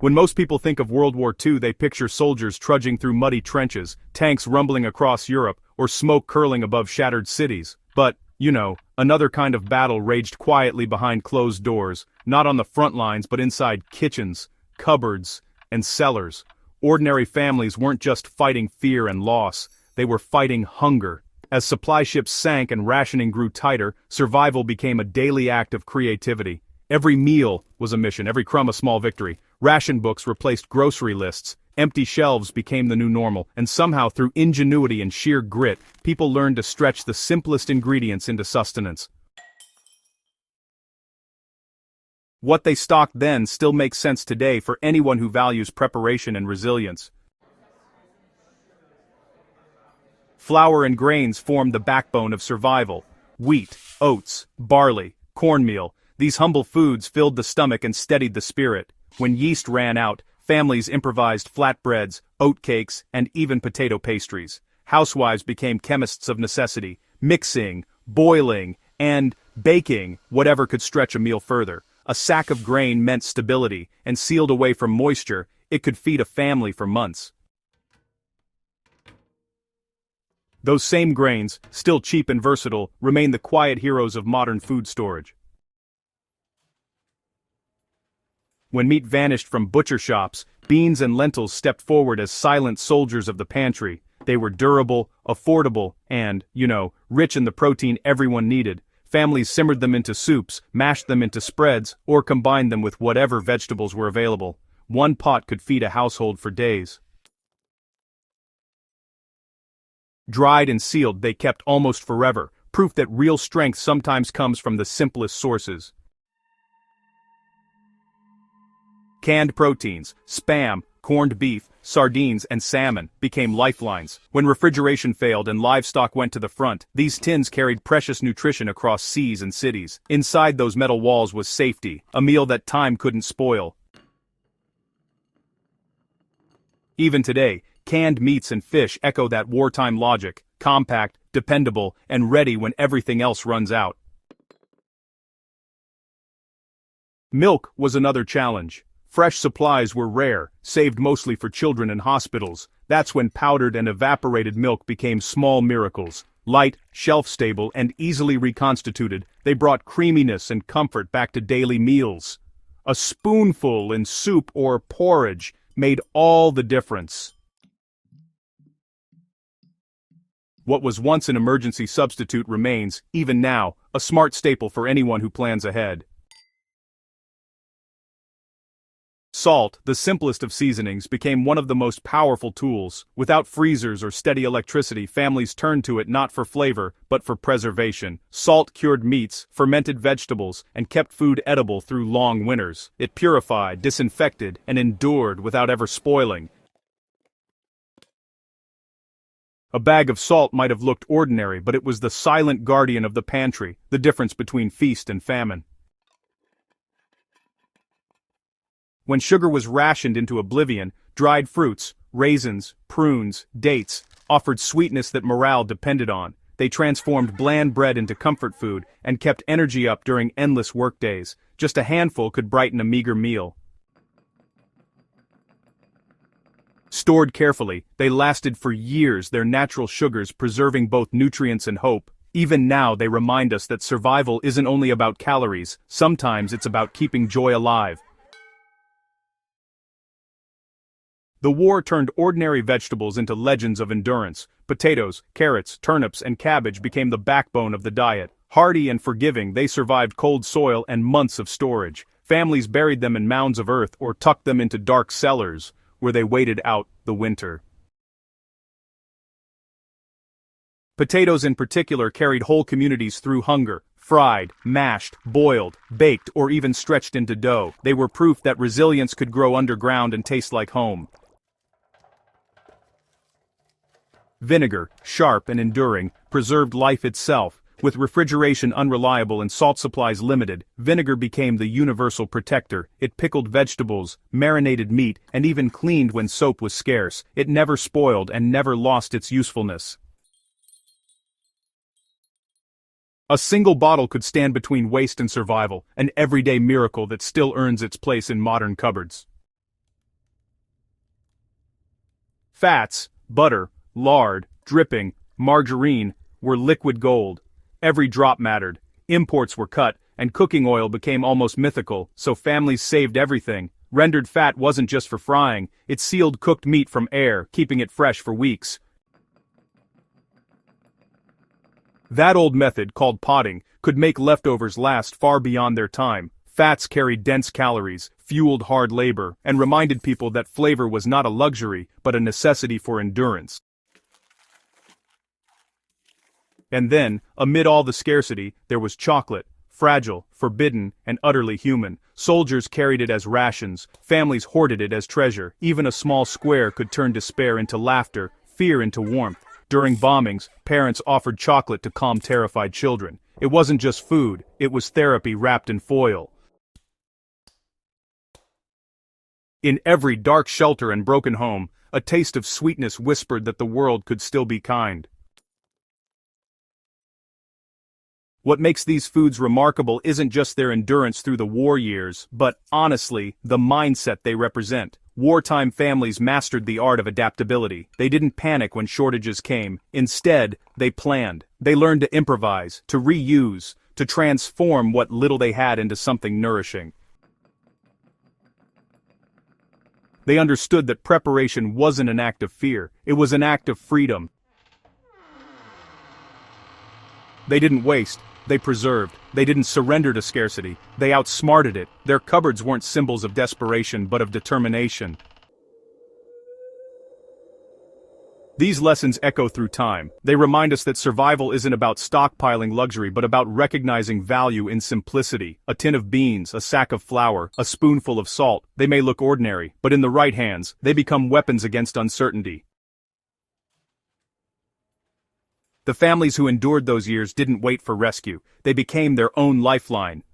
When most people think of World War II, they picture soldiers trudging through muddy trenches, tanks rumbling across Europe, or smoke curling above shattered cities. But, another kind of battle raged quietly behind closed doors, not on the front lines but inside kitchens, cupboards, and cellars. Ordinary families weren't just fighting fear and loss, they were fighting hunger. As supply ships sank and rationing grew tighter, survival became a daily act of creativity. Every meal was a mission, every crumb a small victory. Ration books replaced grocery lists, empty shelves became the new normal, and somehow through ingenuity and sheer grit, people learned to stretch the simplest ingredients into sustenance. What they stocked then still makes sense today for anyone who values preparation and resilience. Flour and grains formed the backbone of survival. Wheat, oats, barley, cornmeal, these humble foods filled the stomach and steadied the spirit. When yeast ran out, families improvised flatbreads, oatcakes, and even potato pastries. Housewives became chemists of necessity, mixing, boiling, and baking whatever could stretch a meal further. A sack of grain meant stability, and sealed away from moisture, it could feed a family for months. Those same grains, still cheap and versatile, remain the quiet heroes of modern food storage. When meat vanished from butcher shops, beans and lentils stepped forward as silent soldiers of the pantry. They were durable, affordable, and, rich in the protein everyone needed. Families simmered them into soups, mashed them into spreads, or combined them with whatever vegetables were available. One pot could feed a household for days. Dried and sealed, they kept almost forever, proof that real strength sometimes comes from the simplest sources. Canned proteins, Spam, corned beef, sardines, and salmon became lifelines. When refrigeration failed and livestock went to the front, these tins carried precious nutrition across seas and cities. Inside those metal walls was safety, a meal that time couldn't spoil. Even today, canned meats and fish echo that wartime logic, compact, dependable, and ready when everything else runs out. Milk was another challenge. Fresh supplies were rare, saved mostly for children in hospitals. That's when powdered and evaporated milk became small miracles. Light, shelf-stable, and easily reconstituted, they brought creaminess and comfort back to daily meals. A spoonful in soup or porridge made all the difference. What was once an emergency substitute remains, even now, a smart staple for anyone who plans ahead. Salt, the simplest of seasonings, became one of the most powerful tools. Without freezers or steady electricity, families turned to it not for flavor, but for preservation. Salt cured meats, fermented vegetables, and kept food edible through long winters. It purified, disinfected, and endured without ever spoiling. A bag of salt might have looked ordinary, but it was the silent guardian of the pantry, the difference between feast and famine. When sugar was rationed into oblivion, dried fruits, raisins, prunes, dates, offered sweetness that morale depended on. They transformed bland bread into comfort food and kept energy up during endless workdays. Just a handful could brighten a meager meal. Stored carefully, they lasted for years, their natural sugars preserving both nutrients and hope. Even now they remind us that survival isn't only about calories, sometimes it's about keeping joy alive. The war turned ordinary vegetables into legends of endurance. Potatoes, carrots, turnips, and cabbage became the backbone of the diet. Hardy and forgiving, they survived cold soil and months of storage. Families buried them in mounds of earth or tucked them into dark cellars, where they waited out the winter. Potatoes in particular carried whole communities through hunger. Fried, mashed, boiled, baked, or even stretched into dough, they were proof that resilience could grow underground and taste like home. Vinegar, sharp and enduring, preserved life itself. With refrigeration unreliable and salt supplies limited, vinegar became the universal protector. It pickled vegetables, marinated meat, and even cleaned when soap was scarce. It never spoiled and never lost its usefulness. A single bottle could stand between waste and survival, an everyday miracle that still earns its place in modern cupboards. Fats, butter, lard, dripping, margarine, were liquid gold. Every drop mattered. Imports were cut, and cooking oil became almost mythical, so families saved everything. Rendered fat wasn't just for frying, it sealed cooked meat from air, keeping it fresh for weeks. That old method, called potting, could make leftovers last far beyond their time. Fats carried dense calories, fueled hard labor, and reminded people that flavor was not a luxury, but a necessity for endurance. And then, amid all the scarcity, there was chocolate. Fragile, forbidden, and utterly human. Soldiers carried it as rations, families hoarded it as treasure. Even a small square could turn despair into laughter, fear into warmth. During bombings, parents offered chocolate to calm terrified children. It wasn't just food, it was therapy wrapped in foil. In every dark shelter and broken home, a taste of sweetness whispered that the world could still be kind. What makes these foods remarkable isn't just their endurance through the war years, but, honestly, the mindset they represent. Wartime families mastered the art of adaptability. They didn't panic when shortages came. Instead, they planned. They learned to improvise, to reuse, to transform what little they had into something nourishing. They understood that preparation wasn't an act of fear, it was an act of freedom. They didn't waste, they preserved. They didn't surrender to scarcity, they outsmarted it. Their cupboards weren't symbols of desperation but of determination. These lessons echo through time. They remind us that survival isn't about stockpiling luxury but about recognizing value in simplicity. A tin of beans, a sack of flour, a spoonful of salt. They may look ordinary, but in the right hands, they become weapons against uncertainty. The families who endured those years didn't wait for rescue. They became their own lifeline.